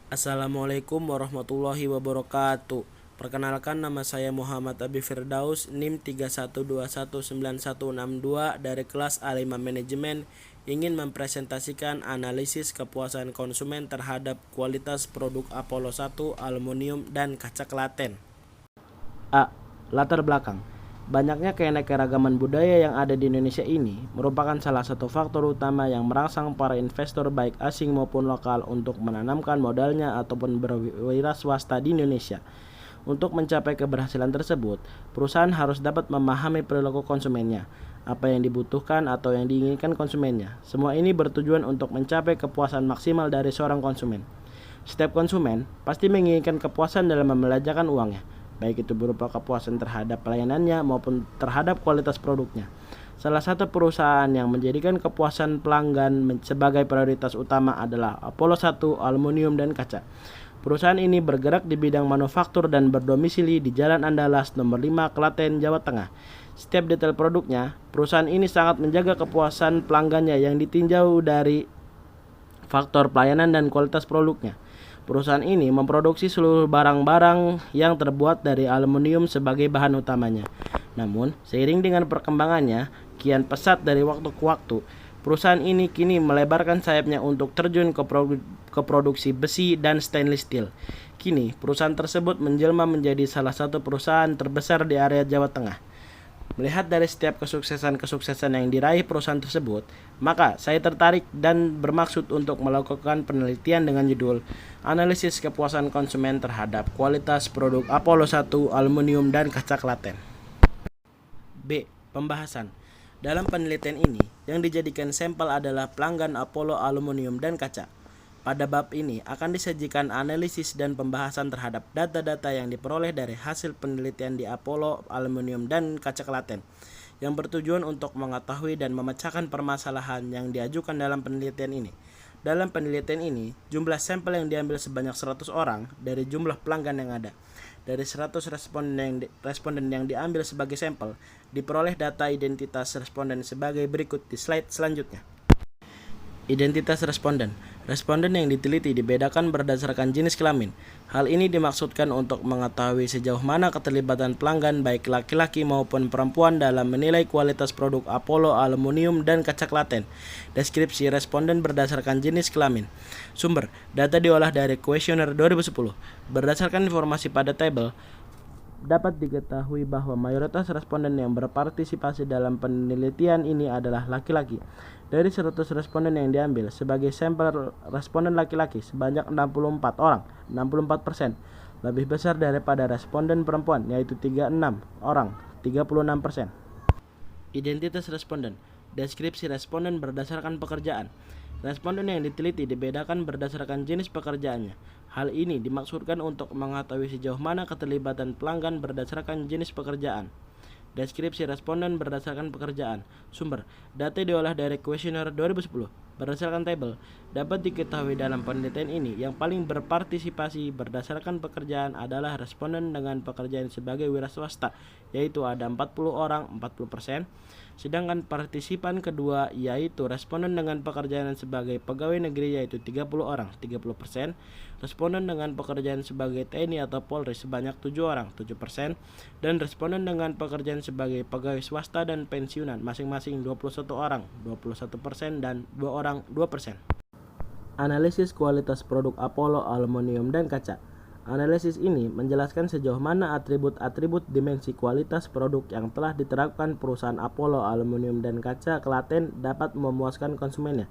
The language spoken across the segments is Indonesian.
Assalamualaikum warahmatullahi wabarakatuh. Perkenalkan, nama saya Muhammad Abi Firdaus, NIM 31219162 dari kelas A5 Manajemen, ingin mempresentasikan analisis kepuasan konsumen terhadap kualitas produk Apollo 1 aluminium dan kaca Klaten. A. Latar belakang. Banyaknya keanekaragaman budaya yang ada di Indonesia ini merupakan salah satu faktor utama yang merangsang para investor baik asing maupun lokal untuk menanamkan modalnya ataupun berwira swasta di Indonesia. Untuk mencapai keberhasilan tersebut, perusahaan harus dapat memahami perilaku konsumennya, apa yang dibutuhkan atau yang diinginkan konsumennya. Semua ini bertujuan untuk mencapai kepuasan maksimal dari seorang konsumen. Setiap konsumen pasti menginginkan kepuasan dalam membelanjakan uangnya, baik itu berupa kepuasan terhadap pelayanannya maupun terhadap kualitas produknya. Salah satu perusahaan yang menjadikan kepuasan pelanggan sebagai prioritas utama adalah Apollo 1 Aluminium dan Kaca. Perusahaan ini bergerak di bidang manufaktur dan berdomisili di Jalan Andalas nomor 5 Klaten, Jawa Tengah. Setiap detail produknya, perusahaan ini sangat menjaga kepuasan pelanggannya yang ditinjau dari faktor pelayanan dan kualitas produknya. Perusahaan ini memproduksi seluruh barang-barang yang terbuat dari aluminium sebagai bahan utamanya. Namun, seiring dengan perkembangannya kian pesat dari waktu ke waktu, perusahaan ini kini melebarkan sayapnya untuk terjun ke produksi besi dan stainless steel. Kini, perusahaan tersebut menjelma menjadi salah satu perusahaan terbesar di area Jawa Tengah. Melihat dari setiap kesuksesan yang diraih perusahaan tersebut, maka saya tertarik dan bermaksud untuk melakukan penelitian dengan judul Analisis Kepuasan Konsumen Terhadap Kualitas Produk Apollo 1 Aluminium dan Kaca Klaten. B. Pembahasan. Dalam penelitian ini, yang dijadikan sampel adalah pelanggan Apollo Aluminium dan Kaca. Pada bab ini akan disajikan analisis dan pembahasan terhadap data-data yang diperoleh dari hasil penelitian di Apollo Aluminium dan Kaca Klaten, yang bertujuan untuk mengetahui dan memecahkan permasalahan yang diajukan dalam penelitian ini. Dalam penelitian ini, jumlah sampel yang diambil sebanyak 100 orang dari jumlah pelanggan yang ada. Dari 100 responden yang diambil sebagai sampel, diperoleh data identitas responden sebagai berikut di slide selanjutnya. Identitas responden. Responden yang diteliti dibedakan berdasarkan jenis kelamin. Hal ini dimaksudkan untuk mengetahui sejauh mana keterlibatan pelanggan baik laki-laki maupun perempuan dalam menilai kualitas produk Apollo Aluminium dan Kaca Klaten. Deskripsi responden berdasarkan jenis kelamin. Sumber: data diolah dari kuesioner 2010. Berdasarkan informasi pada tabel, dapat diketahui bahwa mayoritas responden yang berpartisipasi dalam penelitian ini adalah laki-laki. Dari 100 responden yang diambil sebagai sampel responden laki-laki sebanyak 64 orang, 64%, lebih besar daripada responden perempuan yaitu 36 orang, 36%. Identitas responden. Deskripsi responden berdasarkan pekerjaan. Responden yang diteliti dibedakan berdasarkan jenis pekerjaannya. Hal ini dimaksudkan untuk mengetahui sejauh mana keterlibatan pelanggan berdasarkan jenis pekerjaan. Deskripsi responden berdasarkan pekerjaan. Sumber: data diolah dari kuesioner 2010. Berdasarkan tabel, dapat diketahui dalam penelitian ini yang paling berpartisipasi berdasarkan pekerjaan adalah responden dengan pekerjaan sebagai wira swasta, yaitu ada 40 orang, 40%. Sedangkan partisipan kedua yaitu responden dengan pekerjaan sebagai pegawai negeri yaitu 30 orang, 30%. Responden dengan pekerjaan sebagai TNI atau Polri sebanyak 7 orang, 7%. Dan responden dengan pekerjaan sebagai pegawai swasta dan pensiunan masing-masing 21 orang, 21% dan 2 orang, 2%. Analisis kualitas produk Apollo Aluminium dan Kaca. Analisis ini menjelaskan sejauh mana atribut-atribut dimensi kualitas produk yang telah diterapkan perusahaan Apollo Aluminium dan Kaca Klaten dapat memuaskan konsumennya,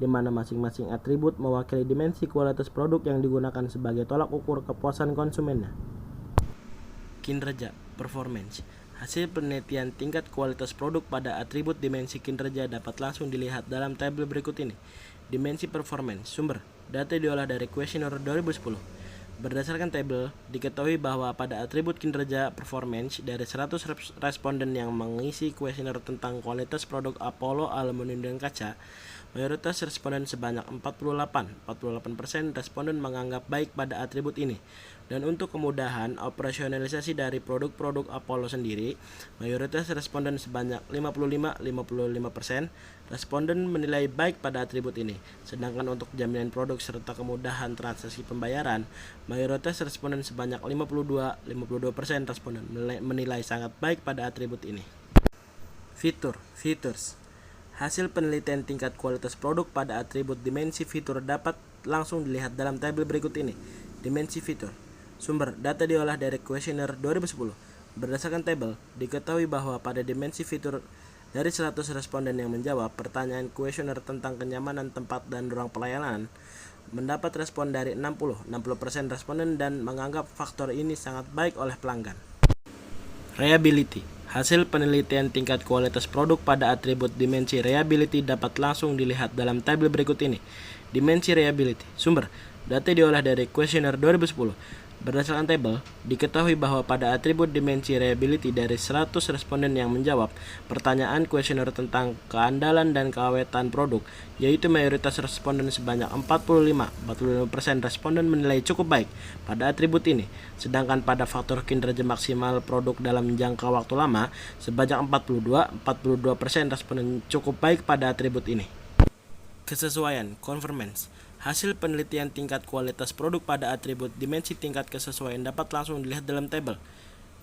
di mana masing-masing atribut mewakili dimensi kualitas produk yang digunakan sebagai tolak ukur kepuasan konsumennya. Kinerja, performance. Hasil penelitian tingkat kualitas produk pada atribut dimensi kinerja dapat langsung dilihat dalam tabel berikut ini. Dimensi performance. Sumber: data diolah dari kuesioner 2010. Berdasarkan tabel, diketahui bahwa pada atribut kinerja performance dari 100 responden yang mengisi kuesioner tentang kualitas produk Apollo Aluminium dan Kaca, mayoritas responden sebanyak 48% responden menganggap baik pada atribut ini. Dan untuk kemudahan operasionalisasi dari produk-produk Apollo sendiri, mayoritas responden sebanyak 55% responden menilai baik pada atribut ini. Sedangkan untuk jaminan produk serta kemudahan transaksi pembayaran, mayoritas responden sebanyak 52% responden menilai sangat baik pada atribut ini. Features. Hasil penelitian tingkat kualitas produk pada atribut dimensi fitur dapat langsung dilihat dalam tabel berikut ini. Dimensi fitur. Sumber data diolah dari kuesioner 2010. Berdasarkan tabel, diketahui bahwa pada dimensi fitur dari 100 responden yang menjawab pertanyaan kuesioner tentang kenyamanan tempat dan ruang pelayanan, mendapat respon dari 60% responden dan menganggap faktor ini sangat baik oleh pelanggan. Reliability. Hasil penelitian tingkat kualitas produk pada atribut dimensi reliability dapat langsung dilihat dalam tabel berikut ini. Dimensi reliability. Sumber data diolah dari kuesioner 2010. Berdasarkan tabel, diketahui bahwa pada atribut dimensi reliability dari 100 responden yang menjawab pertanyaan kuesioner tentang keandalan dan keawetan produk, yaitu mayoritas responden sebanyak 45% responden menilai cukup baik pada atribut ini. Sedangkan pada faktor kinerja maksimal produk dalam jangka waktu lama, sebanyak 42% responden cukup baik pada atribut ini. Kesesuaian, conformance. Hasil penelitian tingkat kualitas produk pada atribut dimensi tingkat kesesuaian dapat langsung dilihat dalam tabel.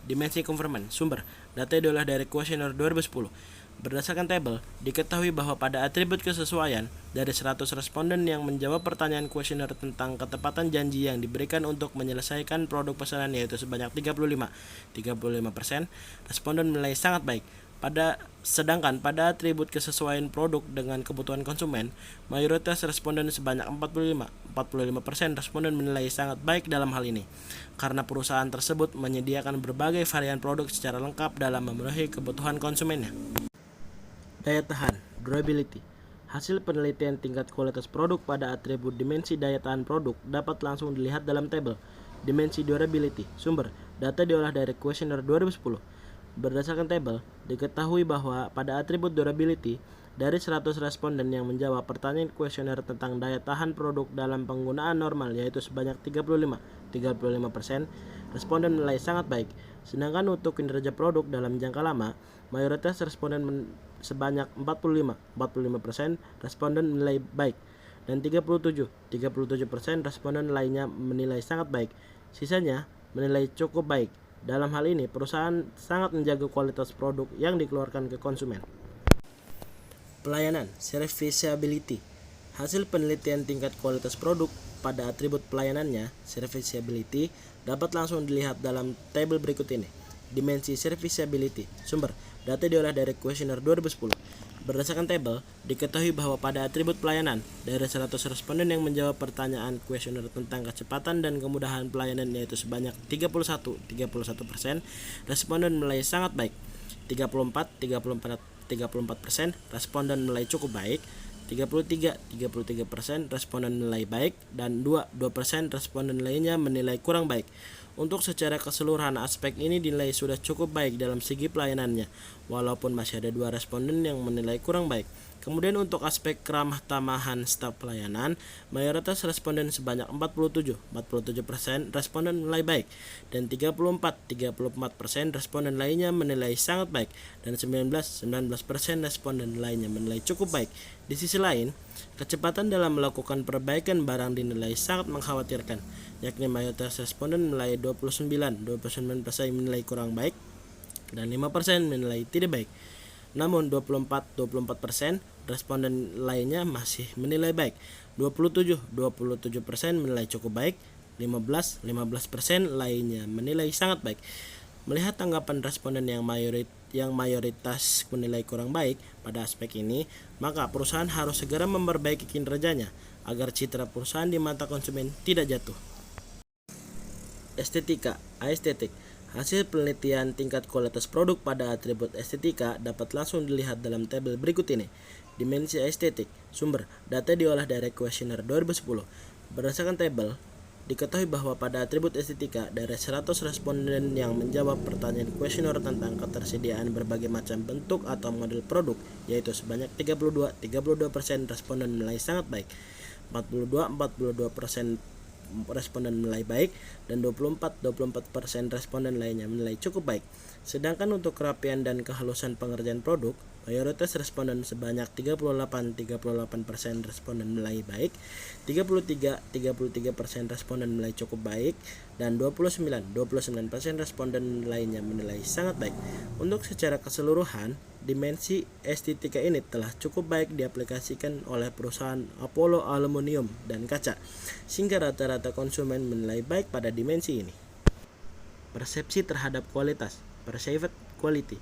Dimensi conformance. Sumber data diolah dari kuesioner 2010. Berdasarkan tabel, diketahui bahwa pada atribut kesesuaian dari 100 responden yang menjawab pertanyaan kuesioner tentang ketepatan janji yang diberikan untuk menyelesaikan produk pesanan, yaitu sebanyak 35% responden menilai sangat baik. Sedangkan pada atribut kesesuaian produk dengan kebutuhan konsumen, mayoritas responden sebanyak 45% responden menilai sangat baik dalam hal ini, karena perusahaan tersebut menyediakan berbagai varian produk secara lengkap dalam memenuhi kebutuhan konsumennya. Daya tahan, durability. Hasil penelitian tingkat kualitas produk pada atribut dimensi daya tahan produk dapat langsung dilihat dalam tabel. Dimensi durability. Sumber data diolah dari kuesioner 2010. Berdasarkan tabel, diketahui bahwa pada atribut durability, dari 100 responden yang menjawab pertanyaan kuesioner tentang daya tahan produk dalam penggunaan normal, yaitu sebanyak 35% responden menilai sangat baik. Sedangkan untuk kinerja produk dalam jangka lama, mayoritas responden sebanyak 45% responden menilai baik, dan 37% responden lainnya menilai sangat baik. Sisanya menilai cukup baik. Dalam hal ini, perusahaan sangat menjaga kualitas produk yang dikeluarkan ke konsumen. Pelayanan, serviceability. Hasil penelitian tingkat kualitas produk pada atribut pelayanannya, serviceability, dapat langsung dilihat dalam tabel berikut ini. Dimensi serviceability. Sumber data diolah dari kuesioner 2010. Berdasarkan tabel, diketahui bahwa pada atribut pelayanan, dari 100 responden yang menjawab pertanyaan kuesioner tentang kecepatan dan kemudahan pelayanan, yaitu sebanyak 31% responden menilai sangat baik. 34% responden menilai cukup baik. 33% responden menilai baik, dan 2% responden lainnya menilai kurang baik. Untuk secara keseluruhan, aspek ini dinilai sudah cukup baik dalam segi pelayanannya, walaupun masih ada 2 responden yang menilai kurang baik. Kemudian untuk aspek keramah tamahan staf pelayanan, mayoritas responden sebanyak 47% responden menilai baik, dan 34% responden lainnya menilai sangat baik, dan 19% responden lainnya menilai cukup baik. Di sisi lain, kecepatan dalam melakukan perbaikan barang dinilai sangat mengkhawatirkan, yakni mayoritas responden menilai 29% menilai kurang baik, dan 5% menilai tidak baik. Namun 24% responden lainnya masih menilai baik. 27% menilai cukup baik. 15% lainnya menilai sangat baik. Melihat tanggapan responden yang mayoritas menilai kurang baik pada aspek ini, maka perusahaan harus segera memperbaiki kinerjanya agar citra perusahaan di mata konsumen tidak jatuh. Estetika, aesthetic. Hasil penelitian tingkat kualitas produk pada atribut estetika dapat langsung dilihat dalam tabel berikut ini. Dimensi estetik. Sumber data diolah dari kuesioner 2010. Berdasarkan tabel, Diketahui bahwa pada atribut estetika, dari 100 responden yang menjawab pertanyaan kuesioner tentang ketersediaan berbagai macam bentuk atau model produk, yaitu sebanyak 32% responden menilai sangat baik, 42% responden menilai baik, dan 24% responden lainnya menilai cukup baik. Sedangkan untuk kerapian dan kehalusan pengerjaan produk, mayoritas responden sebanyak 38% responden menilai baik, 33% responden menilai cukup baik, dan 29% responden lainnya menilai sangat baik. Untuk secara keseluruhan, dimensi estetika ini telah cukup baik diaplikasikan oleh perusahaan Apollo Aluminium dan Kaca, sehingga rata-rata konsumen menilai baik pada dimensi ini. Persepsi terhadap kualitas, perceived quality.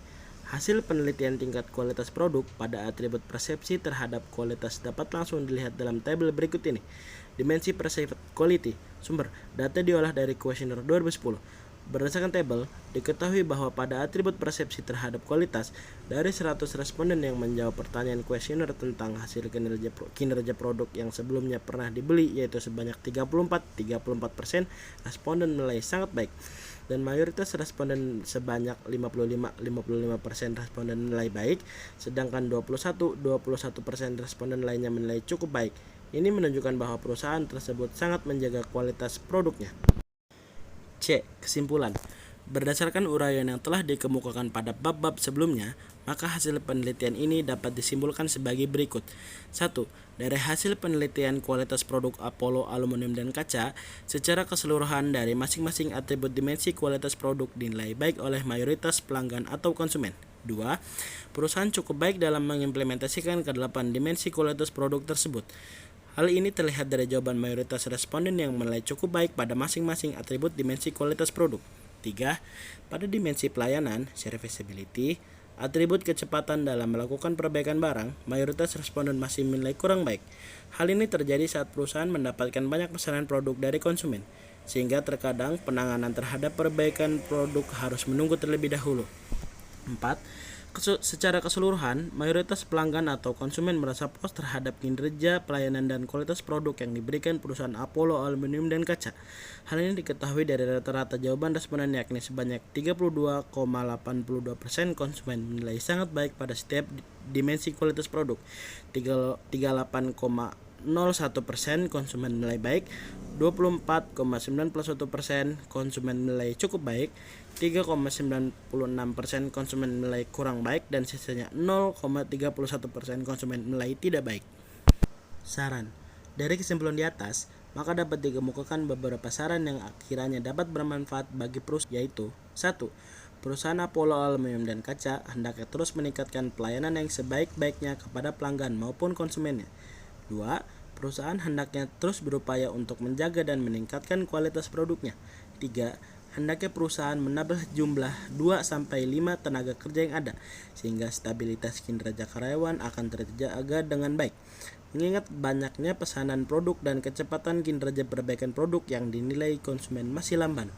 Hasil penelitian tingkat kualitas produk pada atribut persepsi terhadap kualitas dapat langsung dilihat dalam tabel berikut ini. Dimensi perceived quality. Sumber, data diolah dari kuesioner 2010. Berdasarkan tabel, diketahui bahwa pada atribut persepsi terhadap kualitas, dari 100 responden yang menjawab pertanyaan kuesioner tentang hasil kinerja produk yang sebelumnya pernah dibeli, yaitu sebanyak 34% responden menilai sangat baik, dan mayoritas responden sebanyak 55% responden menilai baik, sedangkan 21% responden lainnya menilai cukup baik. Ini menunjukkan bahwa perusahaan tersebut sangat menjaga kualitas produknya. C. Kesimpulan. Berdasarkan uraian yang telah dikemukakan pada bab-bab sebelumnya, maka hasil penelitian ini dapat disimpulkan sebagai berikut. 1. Dari hasil penelitian kualitas produk Apollo Aluminium dan Kaca, secara keseluruhan dari masing-masing atribut dimensi kualitas produk dinilai baik oleh mayoritas pelanggan atau konsumen. 2. Perusahaan cukup baik dalam mengimplementasikan ke-8 dimensi kualitas produk tersebut. Hal ini terlihat dari jawaban mayoritas responden yang menilai cukup baik pada masing-masing atribut dimensi kualitas produk. 3. Pada dimensi pelayanan, serviceability, atribut kecepatan dalam melakukan perbaikan barang, mayoritas responden masih menilai kurang baik. Hal ini terjadi saat perusahaan mendapatkan banyak pesanan produk dari konsumen, sehingga terkadang penanganan terhadap perbaikan produk harus menunggu terlebih dahulu. 4. Secara keseluruhan, mayoritas pelanggan atau konsumen merasa puas terhadap kinerja, pelayanan, dan kualitas produk yang diberikan perusahaan Apollo Aluminium dan Kaca. Hal ini diketahui dari rata-rata jawaban responden, yakni sebanyak 32,82% konsumen menilai sangat baik pada setiap dimensi kualitas produk, 38,01% konsumen menilai baik, 24,91% konsumen menilai cukup baik, 3,96% konsumen menilai kurang baik, dan sisanya 0,31% konsumen menilai tidak baik. Saran. Dari kesimpulan di atas, maka dapat dikemukakan beberapa saran yang kiranya dapat bermanfaat bagi perusahaan, yaitu 1. Perusahaan Apollo Aluminium dan Kaca hendaknya terus meningkatkan pelayanan yang sebaik-baiknya kepada pelanggan maupun konsumennya. 2. Perusahaan hendaknya terus berupaya untuk menjaga dan meningkatkan kualitas produknya. 3. Hendaknya perusahaan menambah jumlah 2-5 tenaga kerja yang ada, sehingga stabilitas kinerja karyawan akan terjaga dengan baik. Mengingat banyaknya pesanan produk dan kecepatan kinerja perbaikan produk yang dinilai konsumen masih lamban.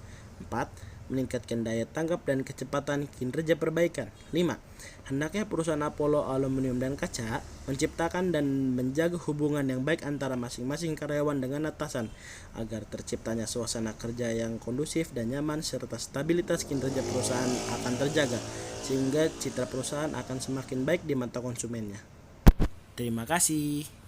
4. Meningkatkan daya tanggap dan kecepatan kinerja perbaikan. 5. Hendaknya perusahaan Apollo Aluminium dan Kaca menciptakan dan menjaga hubungan yang baik antara masing-masing karyawan dengan atasan, agar terciptanya suasana kerja yang kondusif dan nyaman, serta stabilitas kinerja perusahaan akan terjaga, sehingga citra perusahaan akan semakin baik di mata konsumennya. Terima kasih.